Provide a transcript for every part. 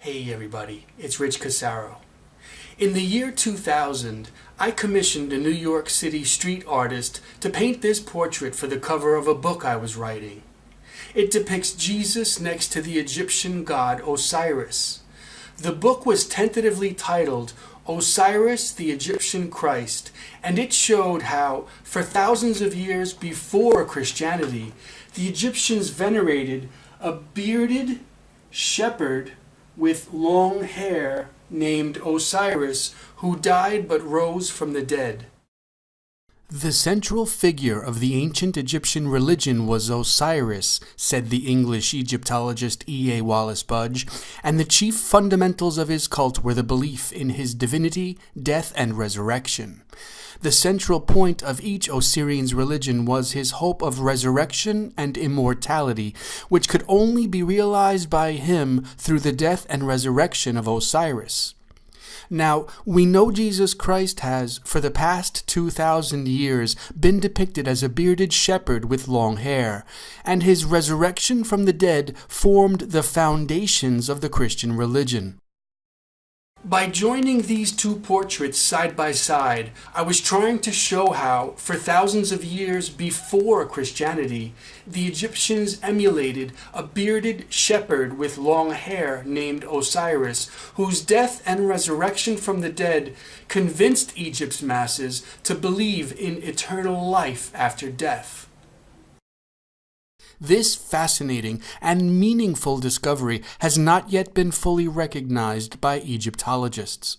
Hey everybody, it's Rich Casaro. In the year 2000, I commissioned a New York City street artist to paint this portrait for the cover of a book I was writing. It depicts Jesus next to the Egyptian god Osiris. The book was tentatively titled Osiris, the Egyptian Christ, and it showed how, for thousands of years before Christianity, the Egyptians venerated a bearded shepherd with long hair named Osiris, who died but rose from the dead. The central figure of the ancient Egyptian religion was Osiris, said the English Egyptologist E. A. Wallace Budge, and the chief fundamentals of his cult were the belief in his divinity, death, and resurrection. The central point of each Osirian's religion was his hope of resurrection and immortality, which could only be realized by him through the death and resurrection of Osiris. Now, we know Jesus Christ has, for the past 2,000 years, been depicted as a bearded shepherd with long hair, and his resurrection from the dead formed the foundations of the Christian religion. By joining these two portraits side by side, I was trying to show how, for thousands of years before Christianity, the Egyptians emulated a bearded shepherd with long hair named Osiris, whose death and resurrection from the dead convinced Egypt's masses to believe in eternal life after death. This fascinating and meaningful discovery has not yet been fully recognized by Egyptologists.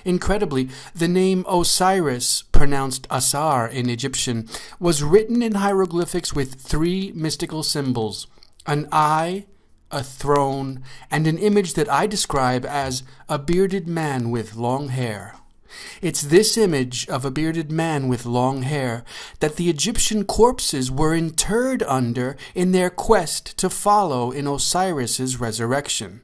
Incredibly, the name Osiris, pronounced Asar in Egyptian, was written in hieroglyphics with three mystical symbols: an eye, a throne, and an image that I describe as a bearded man with long hair. It's this image of a bearded man with long hair that the Egyptian corpses were interred under in their quest to follow in Osiris's resurrection.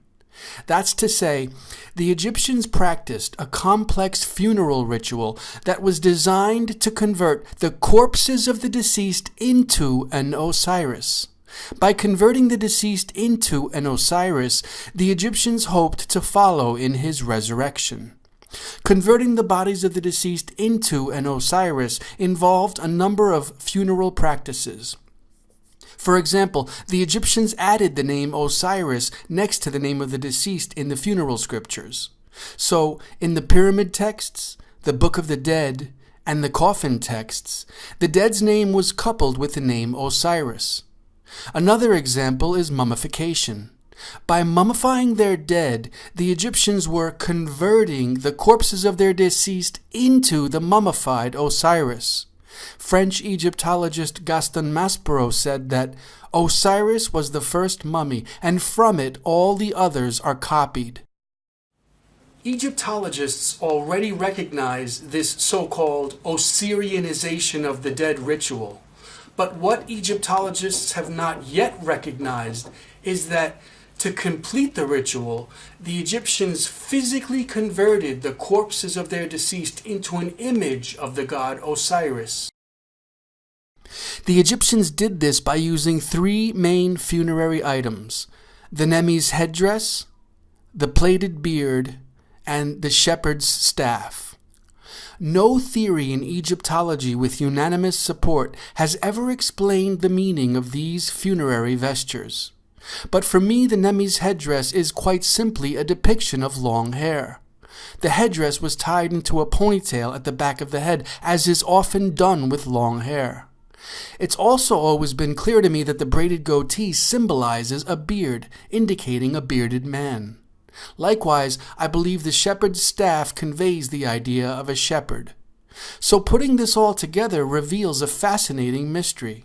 That's to say, the Egyptians practiced a complex funeral ritual that was designed to convert the corpses of the deceased into an Osiris. By converting the deceased into an Osiris, the Egyptians hoped to follow in his resurrection. Converting the bodies of the deceased into an Osiris involved a number of funeral practices. For example, the Egyptians added the name Osiris next to the name of the deceased in the funeral scriptures. So, in the pyramid texts, the Book of the Dead, and the coffin texts, the dead's name was coupled with the name Osiris. Another example is mummification. By mummifying their dead, the Egyptians were converting the corpses of their deceased into the mummified Osiris. French Egyptologist Gaston Maspero said that Osiris was the first mummy, and from it all the others are copied. Egyptologists already recognize this so-called Osirianization of the dead ritual. But what Egyptologists have not yet recognized is that to complete the ritual, the Egyptians physically converted the corpses of their deceased into an image of the god Osiris. The Egyptians did this by using three main funerary items: the Nemi's headdress, the plaited beard, and the shepherd's staff. No theory in Egyptology with unanimous support has ever explained the meaning of these funerary vestures. But for me, the Nemi's headdress is quite simply a depiction of long hair. The headdress was tied into a ponytail at the back of the head, as is often done with long hair. It's also always been clear to me that the braided goatee symbolizes a beard, indicating a bearded man. Likewise, I believe the shepherd's staff conveys the idea of a shepherd. So putting this all together reveals a fascinating mystery.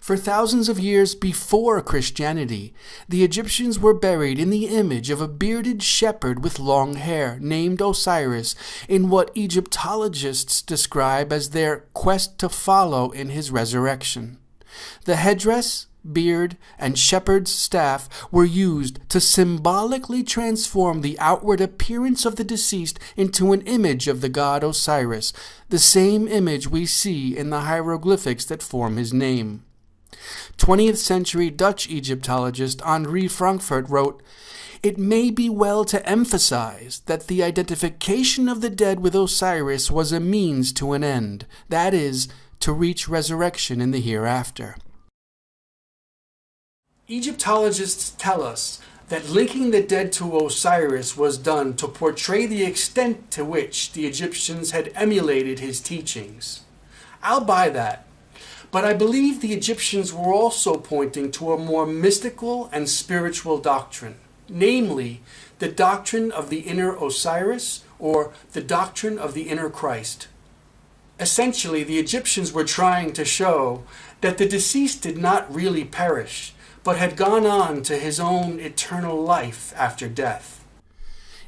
For thousands of years before Christianity, the Egyptians were buried in the image of a bearded shepherd with long hair named Osiris in what Egyptologists describe as their quest to follow in his resurrection. The headdress, beard, and shepherd's staff were used to symbolically transform the outward appearance of the deceased into an image of the god Osiris, the same image we see in the hieroglyphics that form his name. 20th century Dutch Egyptologist Henri Frankfurt wrote, it may be well to emphasize that the identification of the dead with Osiris was a means to an end, that is, to reach resurrection in the hereafter. Egyptologists tell us that linking the dead to Osiris was done to portray the extent to which the Egyptians had emulated his teachings. I'll buy that, but I believe the Egyptians were also pointing to a more mystical and spiritual doctrine, namely the doctrine of the inner Osiris, or the doctrine of the inner Christ. Essentially, the Egyptians were trying to show that the deceased did not really perish, but had gone on to his own eternal life after death.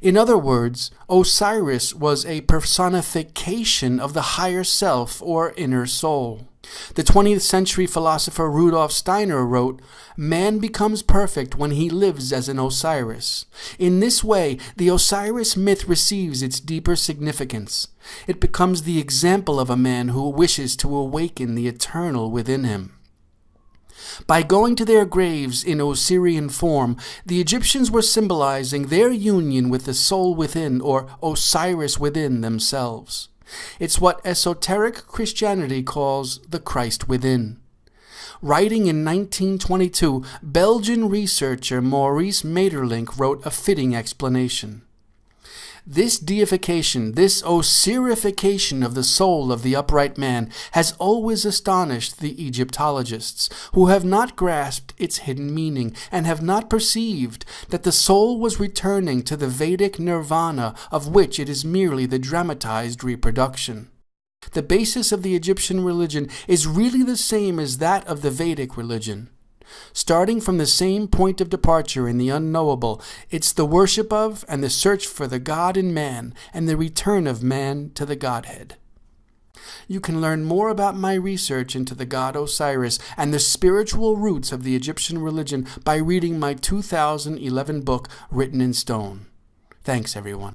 In other words, Osiris was a personification of the higher self or inner soul. The 20th century philosopher Rudolf Steiner wrote, "Man becomes perfect when he lives as an Osiris." In this way, the Osiris myth receives its deeper significance. It becomes the example of a man who wishes to awaken the eternal within him. By going to their graves in Osirian form, the Egyptians were symbolizing their union with the soul within, or Osiris within themselves. It's what esoteric Christianity calls the Christ within. Writing in 1922, Belgian researcher Maurice Maeterlinck wrote a fitting explanation. This deification, this Osirification of the soul of the upright man has always astonished the Egyptologists, who have not grasped its hidden meaning and have not perceived that the soul was returning to the Vedic nirvana of which it is merely the dramatized reproduction. The basis of the Egyptian religion is really the same as that of the Vedic religion. Starting from the same point of departure in the unknowable, it's the worship of and the search for the God in man and the return of man to the Godhead. You can learn more about my research into the god Osiris and the spiritual roots of the Egyptian religion by reading my 2011 book, Written in Stone. Thanks, everyone.